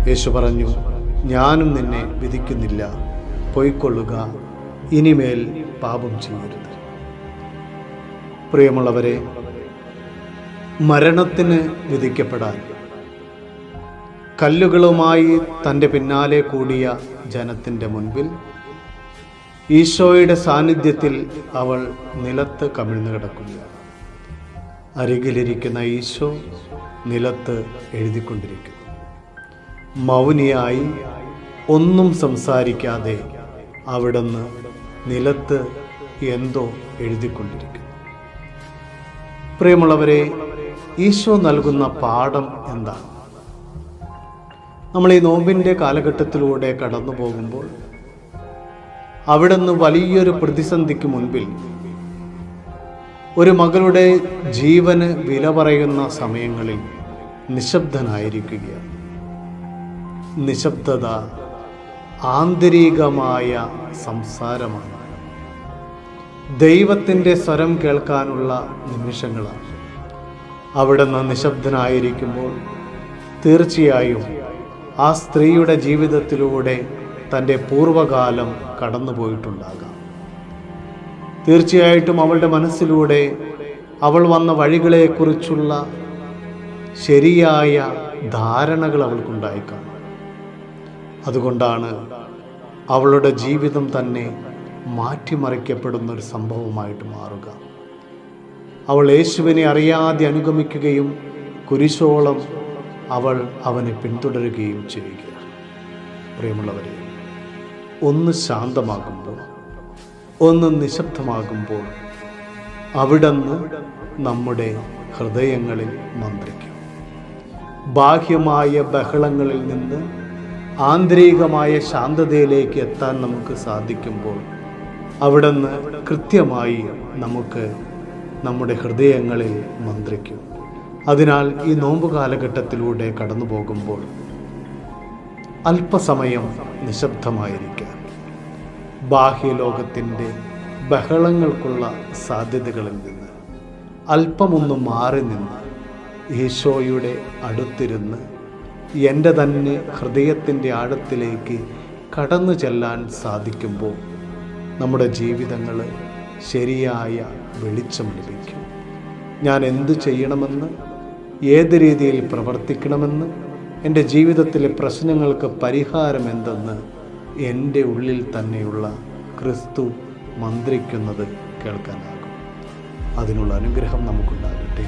യേശു പറഞ്ഞു, ഞാനും നിന്നെ വിധിക്കുന്നില്ല, പൊയ്ക്കൊള്ളുക, ഇനിമേൽ പാപം ചെയ്യരുത്. പ്രിയമുള്ളവരെ, മരണത്തിന് വിധിക്കപ്പെടാൻ കല്ലുകളുമായി തൻ്റെ പിന്നാലെ കൂടിയ ജനത്തിൻ്റെ മുൻപിൽ ഈശോയുടെ സാന്നിധ്യത്തിൽ അവൾ നിലത്ത് കമിഴ്ന്നു കിടക്കുകയാണ്. അരികിലിരിക്കുന്ന ഈശോ നിലത്ത് എഴുതിക്കൊണ്ടിരിക്കുന്നു. മൗനിയായി ഒന്നും സംസാരിക്കാതെ അവിടുന്ന് നിലത്ത് എന്തോ എഴുതിക്കൊണ്ടിരിക്കുന്നു. പ്രിയമുള്ളവരെ, ഈശോ നൽകുന്ന പാഠം എന്താണ്? നമ്മൾ ഈ നോമ്പിൻ്റെ കാലഘട്ടത്തിലൂടെ കടന്നു പോകുമ്പോൾ അവിടുന്ന് വലിയൊരു പ്രതിസന്ധിക്ക് മുൻപിൽ ഒരു മകളുടെ ജീവന് വില പറയുന്ന സമയങ്ങളിൽ നിശബ്ദനായിരിക്കുകയാണ്. നിശബ്ദത ആന്തരികമായ സംസാരമാണ്. ദൈവത്തിൻ്റെ സ്വരം കേൾക്കാനുള്ള നിമിഷങ്ങളാണ്. അവിടുന്ന് നിശബ്ദനായിരിക്കുമ്പോൾ തീർച്ചയായും ആ സ്ത്രീയുടെ ജീവിതത്തിലൂടെ തൻ്റെ പൂർവ്വകാലം കടന്നുപോയിട്ടുണ്ടാകാം. തീർച്ചയായിട്ടും അവളുടെ മനസ്സിലൂടെ അവൾ വന്ന വഴികളെക്കുറിച്ചുള്ള ശരിയായ ധാരണകൾ അവൾക്കുണ്ടായിക്കാണും. അതുകൊണ്ടാണ് അവളുടെ ജീവിതം തന്നെ മാറ്റിമറിക്കപ്പെടുന്ന ഒരു സംഭവമായിട്ട് മാറുക. അവൾ യേശുവിനെ അറിയാതെ അനുഗമിക്കുകയും കുരിശോളം അവൾ അവനെ പിന്തുടരുകയും ചെയ്യുകയാണ്. പ്രിയമുള്ളവരെ, ഒന്ന് ശാന്തമാകുമ്പോൾ, ഒന്ന് നിശബ്ദമാകുമ്പോൾ അവിടുന്ന് നമ്മുടെ ഹൃദയങ്ങളിൽ മന്ത്രിക്കും. ബാഹ്യമായ ബഹളങ്ങളിൽ നിന്ന് ആന്തരികമായ ശാന്തതയിലേക്ക് എത്താൻ നമുക്ക് സാധിക്കുമ്പോൾ അവിടുന്ന് കൃത്യമായി നമുക്ക് നമ്മുടെ ഹൃദയങ്ങളിൽ മന്ത്രിക്കും. അതിനാൽ ഈ നോമ്പ് കാലഘട്ടത്തിലൂടെ കടന്നു പോകുമ്പോൾ അല്പസമയം നിശബ്ദമായിരിക്കാൻ, ബാഹ്യലോകത്തിൻ്റെ ബഹളങ്ങൾക്കുള്ള സാധ്യതകളിൽ നിന്ന് അല്പമൊന്ന് മാറി നിന്ന് ഈശോയുടെ അടുത്തിരുന്ന് എൻ്റെ തന്നെ ഹൃദയത്തിൻ്റെ ആഴത്തിലേക്ക് കടന്നു ചെല്ലാൻ സാധിക്കുമ്പോൾ നമ്മുടെ ജീവിതങ്ങൾ ശരിയായ വെളിച്ചം ലഭിക്കും. ഞാൻ എന്തു ചെയ്യണമെന്ന്, ഏത് രീതിയിൽ പ്രവർത്തിക്കണമെന്ന്, എൻ്റെ ജീവിതത്തിലെ പ്രശ്നങ്ങൾക്ക് പരിഹാരം എന്തെന്ന് എൻ്റെ ഉള്ളിൽ തന്നെയുള്ള ക്രിസ്തു മന്ത്രിക്കുന്നത് കേൾക്കാനാകും. അതിനുള്ള അനുഗ്രഹം നമുക്കുണ്ടാകട്ടെ.